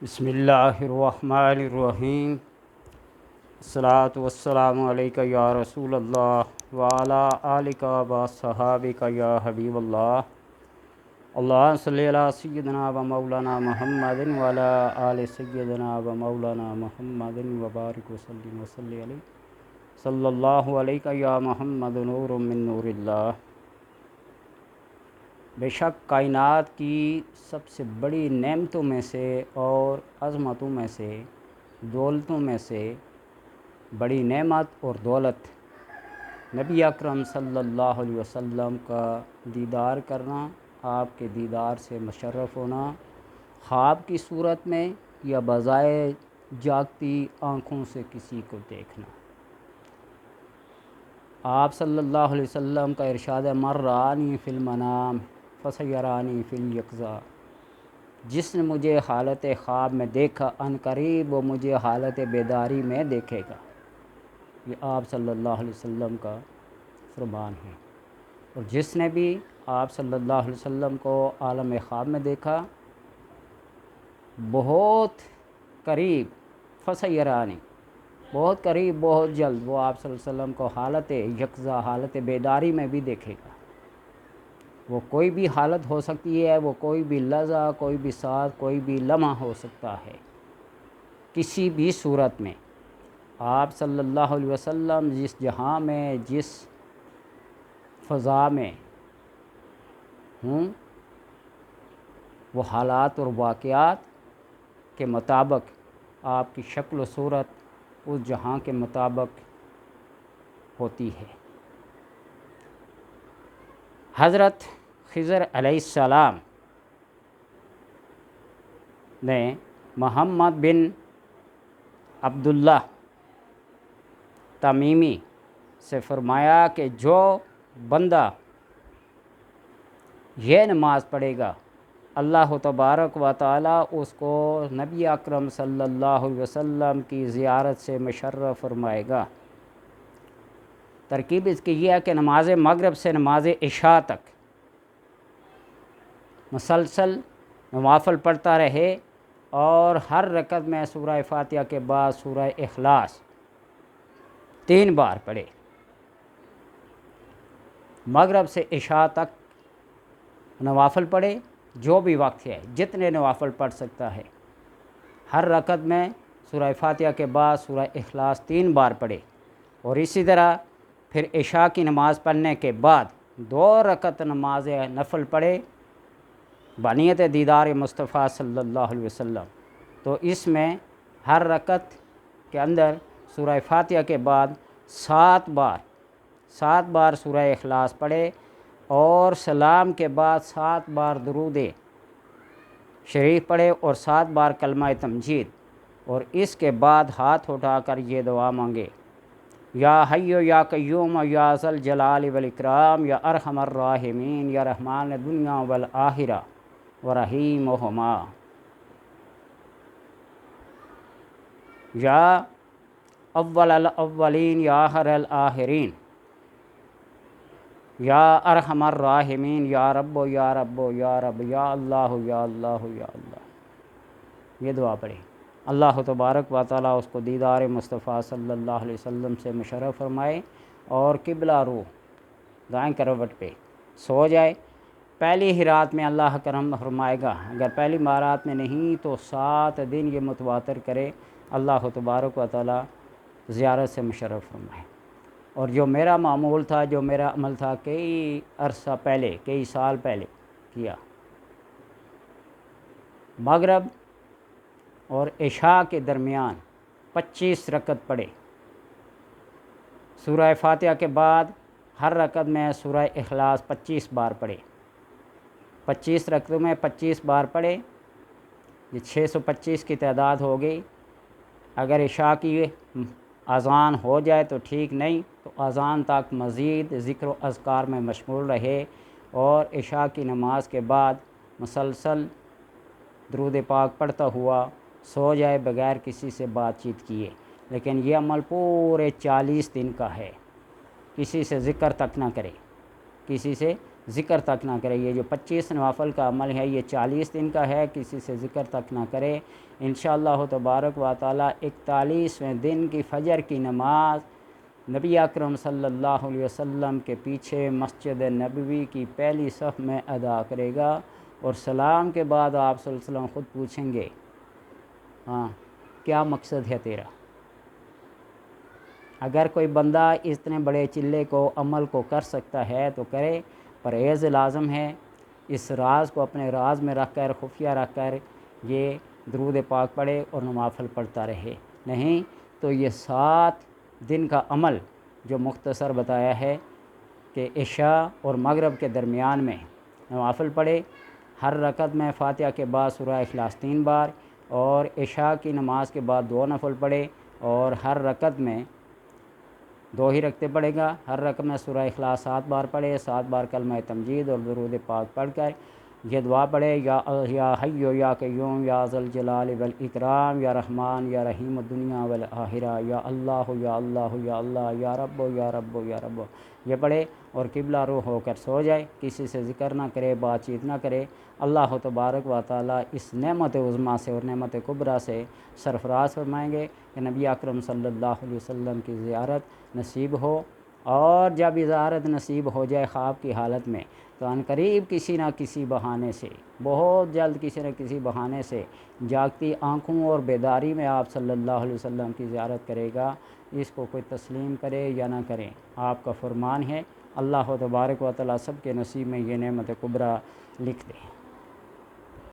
بسم اللہ الرحمن الرحیم۔ الصلاۃ والسلام علیکہ یا رسول اللہ وعلی آلک و صحابک یا حبیب اللہ۔ اللہم صلی علی سیدنا و مولانا محمد وعلی آل سیدنا و مولانا محمد وبارک وسلم وصلی علیہ صلی اللہ علیہ یا محمد نور من نور اللہ۔ بے شک کائنات کی سب سے بڑی نعمتوں میں سے اور عظمتوں میں سے، دولتوں میں سے بڑی نعمت اور دولت نبی اکرم صلی اللہ علیہ وسلم کا دیدار کرنا، آپ کے دیدار سے مشرف ہونا، خواب کی صورت میں یا بجائے جاگتی آنکھوں سے کسی کو دیکھنا۔ آپ صلی اللہ علیہ وسلم کا ارشاد مر رآنی فی المنام فسیرانی فی الیقظہ، جس نے مجھے حالت خواب میں دیکھا ان قریب وہ مجھے حالت بیداری میں دیکھے گا۔ یہ آپ صلی اللہ علیہ وسلم کا فرمان ہے۔ اور جس نے بھی آپ صلی اللہ علیہ وسلم کو عالم خواب میں دیکھا، بہت قریب، فسیرانی، بہت قریب، بہت جلد وہ آپ صلی اللہ علیہ وسلم کو حالت یقظہ، حالت بیداری میں بھی دیکھے گا۔ وہ کوئی بھی حالت ہو سکتی ہے، وہ کوئی بھی لحظہ، کوئی بھی ساتھ، کوئی بھی لمحہ ہو سکتا ہے، کسی بھی صورت میں آپ صلی اللہ علیہ وسلم جس جہاں میں، جس فضا میں ہوں، وہ حالات اور واقعات کے مطابق آپ کی شکل و صورت اس جہاں کے مطابق ہوتی ہے۔ حضرت خضر علیہ السلام نے محمد بن عبداللہ تمیمی سے فرمایا کہ جو بندہ یہ نماز پڑھے گا، اللہ تبارک و تعالیٰ اس کو نبی اکرم صلی اللہ علیہ وسلم کی زیارت سے مشرف فرمائے گا۔ ترکیب اس کی یہ ہے کہ نماز مغرب سے نماز عشاء تک مسلسل نوافل پڑھتا رہے اور ہر رکعت میں سورہ فاتحہ کے بعد سورہ اخلاص 3 بار پڑھے۔ مغرب سے عشاء تک نوافل پڑھے، جو بھی وقت ہے، جتنے نوافل پڑھ سکتا ہے، ہر رکعت میں سورہ فاتحہ کے بعد سورہ اخلاص 3 بار پڑھے۔ اور اسی طرح پھر عشاء کی نماز پڑھنے کے بعد 2 رکعت نماز نفل پڑھے بنیت دیدار مصطفیٰ صلی اللہ علیہ وسلم۔ تو اس میں ہر رکعت کے اندر سورہ فاتحہ کے بعد 7 بار سورہ اخلاص پڑھے اور سلام کے بعد 7 بار درود شریف پڑھے اور 7 بار کلمہ تمجید، اور اس کے بعد ہاتھ اٹھا کر یہ دعا مانگے: یا حی یا قیوم یا ذا الجلال والاکرام یا ارحم الراحمین یا رحمان دنیا والآخرہ ورحیمہما یا اول الاولین یا آخر الآخرین یا ارحم الراحمین یا رب یا رب یا رب یا اللہ یا اللہ یا اللہ۔ یہ دعا پڑھے۔ اللہ تبارک و تعالیٰ اس کو دیدار مصطفیٰ صلی اللہ علیہ وسلم سے مشرف فرمائے اور قبلہ رو دائیں کروٹ پہ سو جائے۔ پہلی ہی رات میں اللہ کرم فرمائے گا، اگر پہلی رات میں نہیں تو 7 دن یہ متواتر کرے، اللہ تبارک و تعالیٰ زیارت سے مشرف فرمائے۔ اور جو میرا معمول تھا، جو میرا عمل تھا، کئی عرصہ پہلے، کئی سال پہلے کیا، مغرب اور عشاء کے درمیان 25 رکعت پڑھے، سورہ فاتحہ کے بعد ہر رکعت میں سورہ اخلاص 25 بار پڑھے، 25 رکعتوں میں 25 بار پڑھے، یہ 625 کی تعداد ہو گئی۔ اگر عشاء کی اذان ہو جائے تو ٹھیک، نہیں تو اذان تک مزید ذکر و اذکار میں مشغول رہے اور عشاء کی نماز کے بعد مسلسل درود پاک پڑھتا ہوا سو جائے بغیر کسی سے بات چیت کیے۔ لیکن یہ عمل پورے 40 دن کا ہے، کسی سے ذکر تک نہ کرے، کسی سے ذکر تک نہ کرے۔ یہ جو 25 نوافل کا عمل ہے یہ 40 دن کا ہے، کسی سے ذکر تک نہ کرے۔ انشاءاللہ تبارک و تعالی 41ویں دن کی فجر کی نماز نبی اکرم صلی اللہ علیہ وسلم کے پیچھے مسجد نبوی کی پہلی صف میں ادا کرے گا، اور سلام کے بعد آپ صلی اللہ علیہ وسلم خود پوچھیں گے ہاں کیا مقصد ہے تیرا؟ اگر کوئی بندہ اتنے بڑے چلے کو عمل کو کر سکتا ہے تو کرے، پرہیز لازم ہے۔ اس راز کو اپنے راز میں رکھ کر، خفیہ رکھ کر یہ درود پاک پڑھے اور نوافل پڑھتا رہے، نہیں تو یہ 7 دن کا عمل جو مختصر بتایا ہے کہ عشاء اور مغرب کے درمیان میں نوافل پڑھے، ہر رکعت میں فاتحہ کے بعد سورہ اخلاص 3 بار، اور عشاء کی نماز کے بعد 2 نفل پڑھے، اور ہر رکعت میں 2 ہی رکعتیں پڑھے گا، ہر رکعت میں سورہ اخلاص 7 بار پڑھے، 7 بار کلمہ تمجید اور درود پاک پڑھ کر یہ دعا پڑھے، یا حی یا قیوم یا ذا الجلال والاکرام یا رحمان یا رحیم الدنیا والآخرہ یا اللہ یا اللہ یا اللہ یا رب یا رب یا رب، یہ پڑھے اور قبلہ روح ہو کر سو جائے، کسی سے ذکر نہ کرے، بات چیت نہ کرے۔ اللہ تبارک و تعالی اس نعمت عظمیٰ سے اور نعمت کبریٰ سے سرفراز فرمائیں گے کہ نبی اکرم صلی اللہ علیہ وسلم کی زیارت نصیب ہو، اور جب زیارت نصیب ہو جائے خواب کی حالت میں تو ان قریب کسی نہ کسی بہانے سے، بہت جلد کسی نہ کسی بہانے سے جاگتی آنکھوں اور بیداری میں آپ صلی اللہ علیہ وسلم کی زیارت کرے گا۔ اس کو کوئی تسلیم کرے یا نہ کرے آپ کا فرمان ہے۔ اللہ تبارک و تعالی سب کے نصیب میں یہ نعمت کبریٰ لکھ دے۔